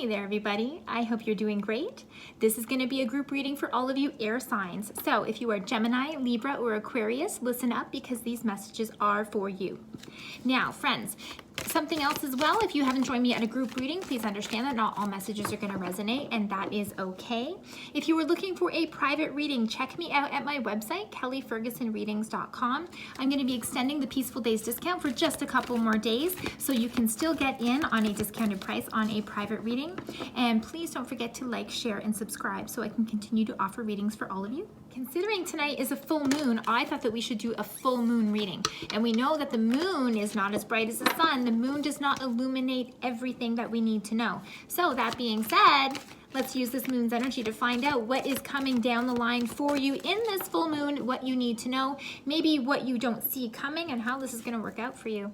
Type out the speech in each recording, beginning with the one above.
Hey there everybody, I hope you're doing great. This is going to be a group reading for all of you air signs. So if you are Gemini, Libra, or Aquarius, listen up because these messages are for you. Now friends, something else as well, if you haven't joined me at a group reading, please understand that not all messages are going to resonate, and that is okay. If you were looking for a private reading, check me out at my website, kellyfergusonreadings.com. I'm going to be extending the Peaceful Days discount for just a couple more days, so you can still get in on a discounted price on a private reading. And please don't forget to like, share, and subscribe so I can continue to offer readings for all of you. Considering tonight is a full moon, I thought that we should do a full moon reading. And we know that the moon is not as bright as the sun. The moon does not illuminate everything that we need to know. So that being said, let's use this moon's energy to find out what is coming down the line for you in this full moon, what you need to know, maybe what you don't see coming, and how this is going to work out for you.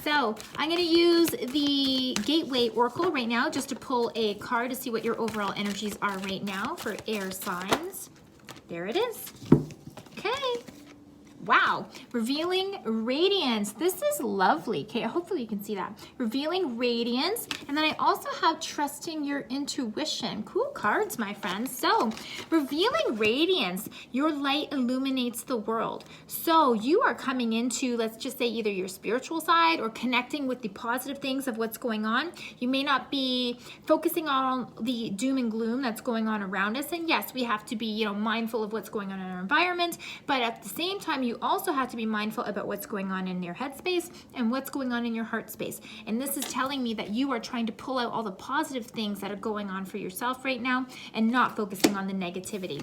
So I'm going to use the Gateway Oracle right now just to pull a card to see what your overall energies are right now for air signs. There it is. Okay. Wow. Revealing Radiance. This is lovely. Okay, hopefully you can see that. Revealing Radiance. And then I also have Trusting Your Intuition. Cool cards, my friends. So, Revealing Radiance. Your light illuminates the world. So, you are coming into, let's just say, either your spiritual side or connecting with the positive things of what's going on. You may not be focusing on the doom and gloom that's going on around us. And yes, we have to be, mindful of what's going on in our environment. But at the same time, you also have to be mindful about what's going on in your head space and what's going on in your heart space. And this is telling me that you are trying to pull out all the positive things that are going on for yourself right now and not focusing on the negativity.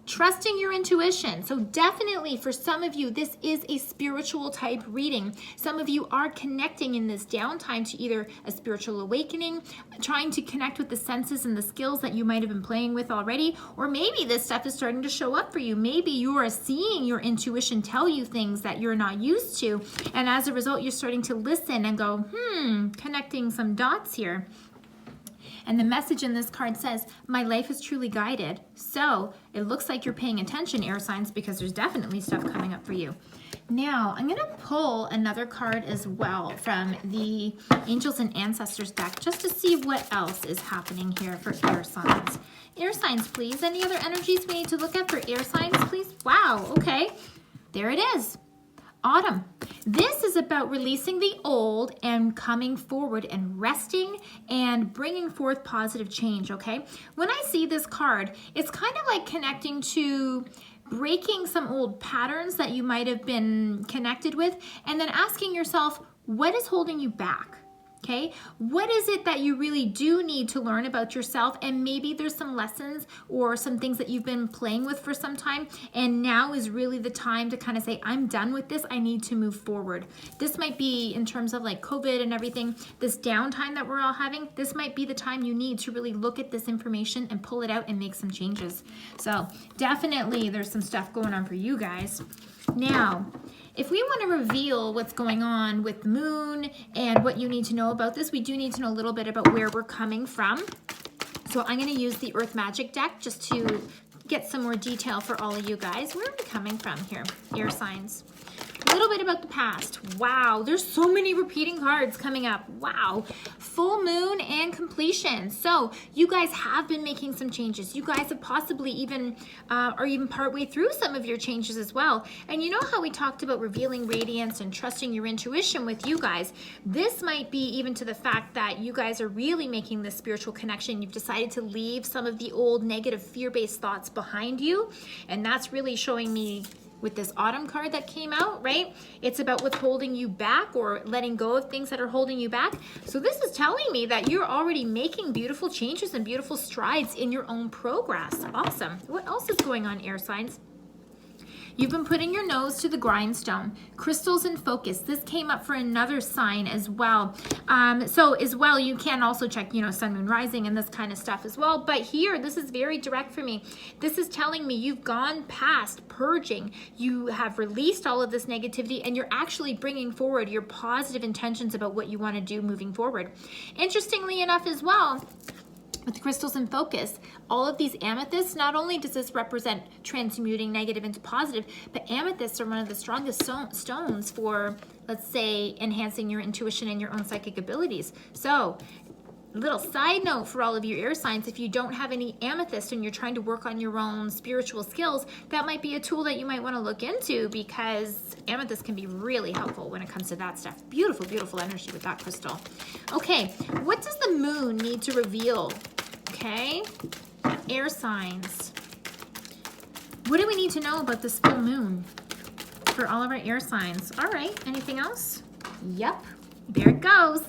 Trusting your intuition. So definitely for some of you, this is a spiritual type reading. Some of you are connecting in this downtime to either a spiritual awakening, trying to connect with the senses and the skills that you might have been playing with already, or maybe this stuff is starting to show up for you. Maybe you are seeing your intuition tell you things that you're not used to, and as a result, you're starting to listen and go, connecting some dots here. And the message in this card says, my life is truly guided. So it looks like you're paying attention, air signs, because there's definitely stuff coming up for you. Now, I'm going to pull another card as well from the Angels and Ancestors deck just to see what else is happening here for air signs. Air signs, please. Any other energies we need to look at for air signs, please? Wow, okay. There it is. Autumn. This is about releasing the old and coming forward and resting and bringing forth positive change, okay? When I see this card, it's kind of like connecting to breaking some old patterns that you might have been connected with and then asking yourself, what is holding you back? Okay, what is it that you really do need to learn about yourself? And maybe there's some lessons or some things that you've been playing with for some time, and now is really the time to kind of say, I'm done with this, I need to move forward. This might be in terms of like COVID and everything, this downtime that we're all having, this might be the time you need to really look at this information and pull it out and make some changes. So definitely there's some stuff going on for you guys. Now, if we want to reveal what's going on with the moon and what you need to know about this, we do need to know a little bit about where we're coming from. So I'm going to use the Earth Magic deck just to get some more detail for all of you guys. Where are we coming from here, air signs? A little bit about the past. Wow, there's so many repeating cards coming up. Wow. Full moon and completion. So you guys have been making some changes. You guys have possibly even are even partway through some of your changes as well. And you know how we talked about revealing radiance and trusting your intuition with you guys? This might be even to the fact that you guys are really making this spiritual connection. You've decided to leave some of the old negative fear-based thoughts behind you. And that's really showing me with this autumn card that came out, right? It's about what's holding you back or letting go of things that are holding you back. So this is telling me that you're already making beautiful changes and beautiful strides in your own progress. Awesome. What else is going on, air signs? You've been putting your nose to the grindstone. Crystals in focus. This came up for another sign as well. So as well, you can also check, sun, moon, rising and this kind of stuff as well. But here, this is very direct for me. This is telling me you've gone past purging. You have released all of this negativity and you're actually bringing forward your positive intentions about what you want to do moving forward. Interestingly enough as well, with crystals in focus, all of these amethysts, not only does this represent transmuting negative into positive, but amethysts are one of the strongest stones for, let's say, enhancing your intuition and your own psychic abilities. So Little side note for all of you air signs, if you don't have any amethyst and you're trying to work on your own spiritual skills, that might be a tool that you might want to look into, because amethyst can be really helpful when it comes to that stuff. Beautiful, beautiful energy with that crystal. Okay, what does the moon need to reveal? Okay, air signs. What do we need to know about this full moon for all of our air signs? All right, anything else? Yep, there it goes.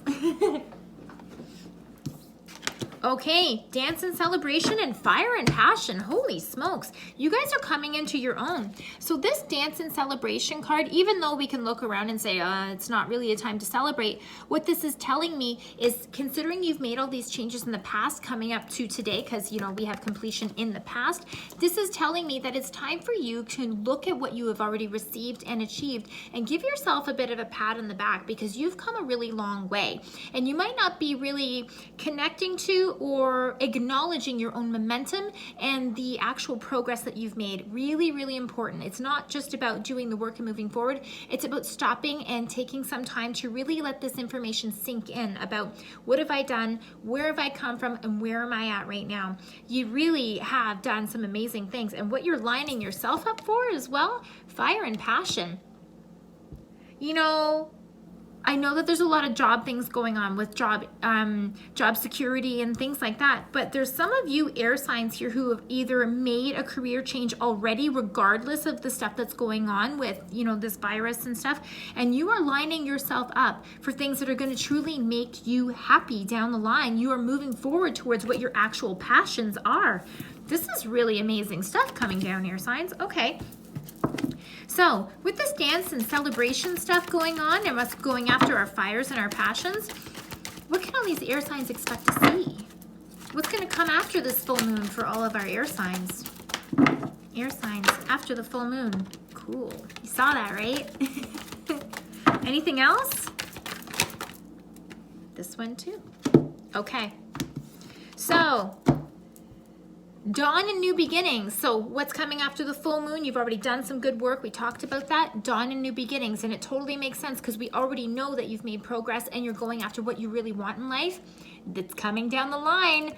Okay, dance and celebration and fire and passion. Holy smokes. You guys are coming into your own. So this dance and celebration card, even though we can look around and say, it's not really a time to celebrate, what this is telling me is, considering you've made all these changes in the past coming up to today, because, you know, we have completion in the past, this is telling me that it's time for you to look at what you have already received and achieved and give yourself a bit of a pat on the back, because you've come a really long way. And you might not be really connecting to or acknowledging your own momentum and the actual progress that you've made. Really, really important. It's not just about doing the work and moving forward. It's about stopping and taking some time to really let this information sink in about what have I done, where have I come from, and where am I at right now. You really have done some amazing things, and what you're lining yourself up for as well, fire and passion. You know, I know that there's a lot of job things going on with job security and things like that, but there's some of you air signs here who have either made a career change already, regardless of the stuff that's going on with, you know, this virus and stuff, and you are lining yourself up for things that are going to truly make you happy down the line. You are moving forward towards what your actual passions are. This is really amazing stuff coming down, air signs. Okay. So with this dance and celebration stuff going on and us going after our fires and our passions, what can all these air signs expect to see? What's going to come after this full moon for all of our air signs? Air signs after the full moon. Cool. You saw that, right? Anything else? This one too. Okay. So dawn and new beginnings. So what's coming after the full moon? You've already done some good work. We talked about that. Dawn and new beginnings. And it totally makes sense, because we already know that you've made progress and you're going after what you really want in life. That's coming down the line.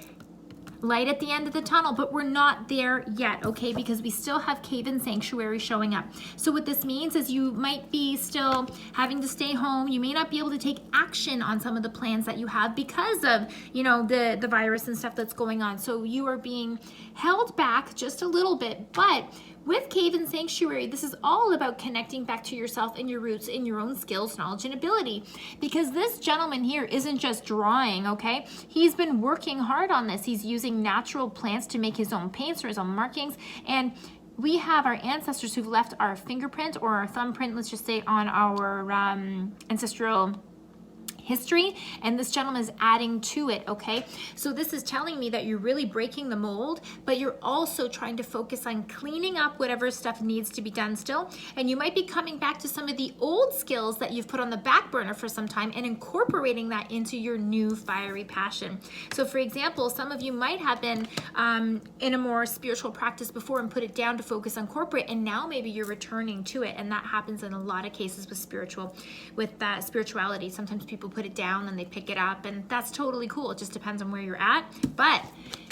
Light at the end of the tunnel, but we're not there yet, okay? Because we still have Cave and Sanctuary showing up. So what this means is you might be still having to stay home. You may not be able to take action on some of the plans that you have because of, you know, the virus and stuff that's going on. So you are being held back just a little bit, but with Cave and Sanctuary, this is all about connecting back to yourself and your roots in your own skills, knowledge, and ability. Because this gentleman here isn't just drawing, okay? He's been working hard on this. He's using natural plants to make his own paints or his own markings. And we have our ancestors who've left our fingerprint or our thumbprint, let's just say, on our ancestral history, and this gentleman is adding to it, okay? So this is telling me that you're really breaking the mold, but you're also trying to focus on cleaning up whatever stuff needs to be done still, and you might be coming back to some of the old skills that you've put on the back burner for some time and incorporating that into your new fiery passion. So for example, some of you might have been in a more spiritual practice before and put it down to focus on corporate, and now maybe you're returning to it, and that happens in a lot of cases with spirituality. Sometimes people put it down and they pick it up, and that's totally cool. It just depends on where you're at, but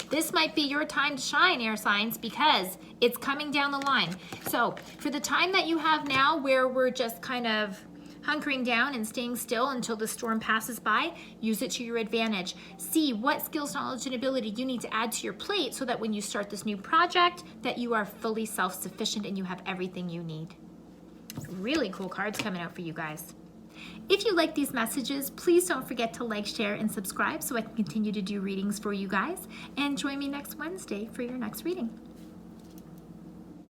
this might be your time to shine, air signs, because it's coming down the line. So for the time that you have now where we're just kind of hunkering down and staying still until the storm passes by, use it to your advantage. See what skills, knowledge, and ability you need to add to your plate so that when you start this new project, that you are fully self-sufficient and you have everything you need. Really cool cards coming out for you guys. If you like these messages, please don't forget to like, share, and subscribe so I can continue to do readings for you guys. And join me next Wednesday for your next reading.